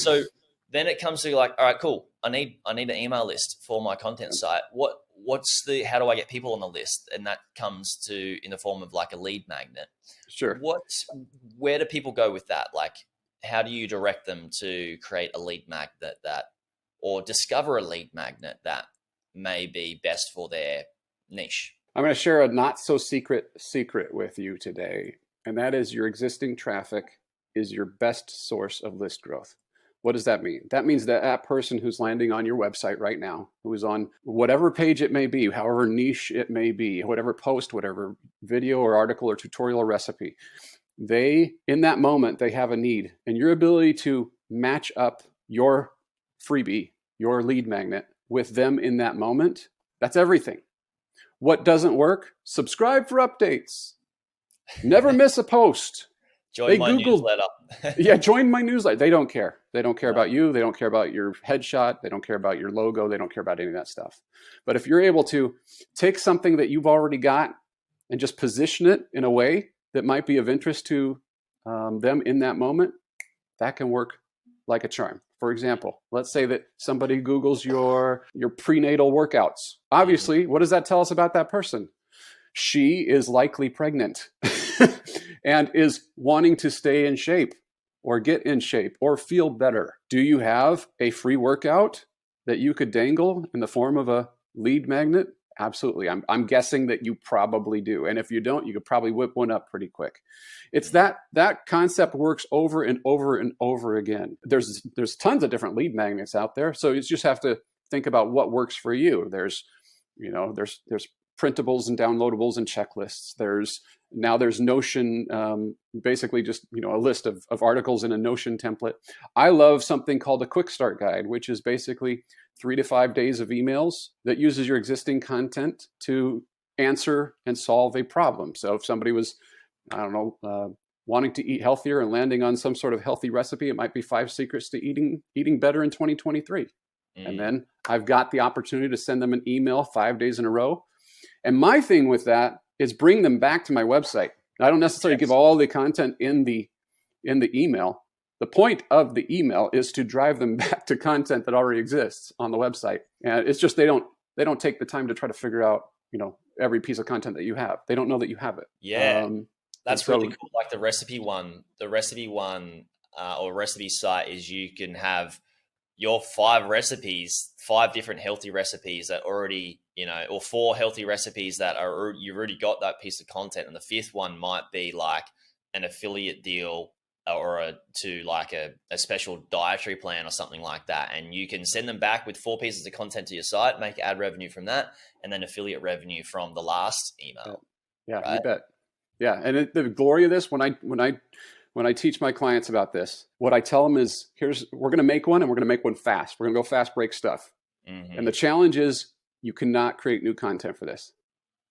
So then it comes to like, all right, cool. I need an email list for my content site. How do I get people on the list? And that comes to in the form of like a lead magnet. Sure. Where do people go with that? Like, how do you direct them to create a lead magnet or discover a lead magnet that may be best for their niche? I'm going to share a not so secret with you today. And that is your existing traffic is your best source of list growth. What does that mean? That means that person who's landing on your website right now, who is on whatever page it may be, however niche it may be, whatever post, whatever video or article or tutorial or recipe, in that moment, they have a need. And your ability to match up your freebie, your lead magnet with them in that moment, that's everything. What doesn't work? Subscribe for updates. Never miss a post. Join my newsletter. Yeah, join my newsletter. They don't care. They don't care about you. They don't care about your headshot. They don't care about your logo. They don't care about any of that stuff. But if you're able to take something that you've already got and just position it in a way that might be of interest to them in that moment, that can work like a charm. For example, let's say that somebody Googles your prenatal workouts. Obviously, what does that tell us about that person? She is likely pregnant and is wanting to stay in shape or get in shape or feel better. Do you have a free workout that you could dangle in the form of a lead magnet? Absolutely. I'm guessing that you probably do. And if you don't, you could probably whip one up pretty quick. It's that concept works over and over and over again. There's tons of different lead magnets out there. So you just have to think about what works for you. There's printables and downloadables and checklists. There's Notion, basically just a list of articles in a Notion template. I love something called a quick start guide, which is basically 3 to 5 days of emails that uses your existing content to answer and solve a problem. So if somebody was, wanting to eat healthier and landing on some sort of healthy recipe, it might be 5 secrets to eating better in 2023. And then I've got the opportunity to send them an email 5 days in a row. And my thing with that is bring them back to my website. I don't necessarily give all the content in the email. The point of the email is to drive them back to content that already exists on the website. And it's just they don't take the time to try to figure out, every piece of content that you have. They don't know that you have it. Yeah. That's really cool. Like the recipe one or recipe site is you can have your 5 different healthy recipes that already, or 4 healthy recipes that you've already got that piece of content. And the 5th one might be like an affiliate deal or a special dietary plan or something like that. And you can send them back with 4 pieces of content to your site, make ad revenue from that, and then affiliate revenue from the last email. Yeah, right? You bet. Yeah. And the glory of this, when I teach my clients about this, what I tell them is, we're going to make one, and we're going to make one fast. We're going to go fast, break stuff. Mm-hmm. And the challenge is you cannot create new content for this.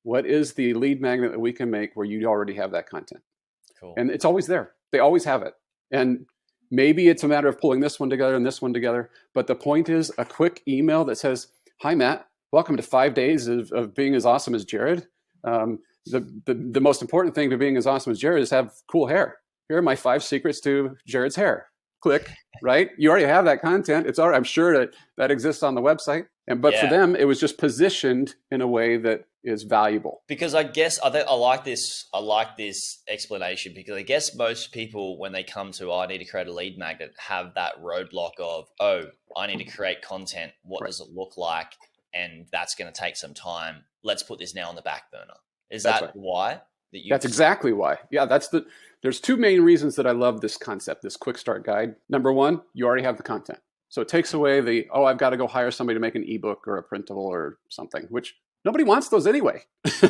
What is the lead magnet that we can make where you already have that content? Cool. And it's always there. They always have it. And maybe it's a matter of pulling this one together and this one together. But the point is a quick email that says, "Hi, Matt. Welcome to 5 days of being as awesome as Jaryd. The most important thing to being as awesome as Jaryd is have cool hair. Here are my 5 secrets to Jaryd's hair." Click, right? You already have that content. It's already, I'm sure that exists on the website. But for them, it was just positioned in a way that is valuable. Because I guess I like this explanation, because I guess most people, when they come to, I need to create a lead magnet, have that roadblock of, I need to create content. What does it look like? And that's going to take some time. Let's put this now on the back burner. Is that why? That's exactly why. Yeah, there's 2 main reasons that I love this concept, this quick start guide. Number 1, you already have the content. So it takes away I've got to go hire somebody to make an ebook or a printable or something, which nobody wants those anyway.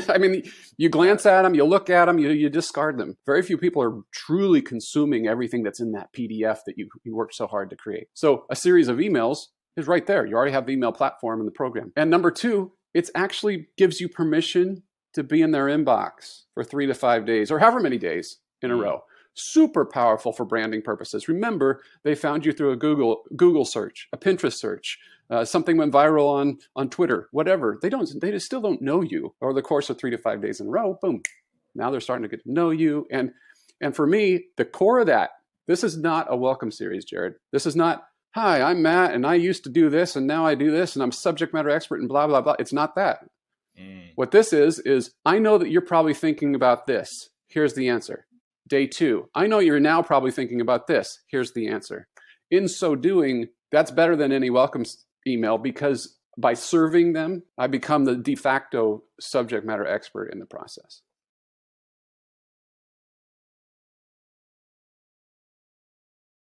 I mean, you glance at them, you look at them, you discard them. Very few people are truly consuming everything that's in that PDF that you worked so hard to create. So a series of emails is right there. You already have the email platform in the program. And number 2, it actually gives you permission to be in their inbox for 3 to 5 days or however many days in a row. Super powerful for branding purposes. Remember, they found you through a Google search, a Pinterest search, something went viral on Twitter, whatever. They just still don't know you over the course of 3 to 5 days in a row. Boom. Now they're starting to get to know you. And for me, the core of that, this is not a welcome series, Jaryd. This is not hi, I'm Matt, and I used to do this, and now I do this, and I'm subject matter expert, and blah, blah, blah. It's not that. What this is I know that you're probably thinking about this. Here's the answer. Day 2, I know you're now probably thinking about this. Here's the answer. In so doing, that's better than any welcome email, because by serving them, I become the de facto subject matter expert in the process.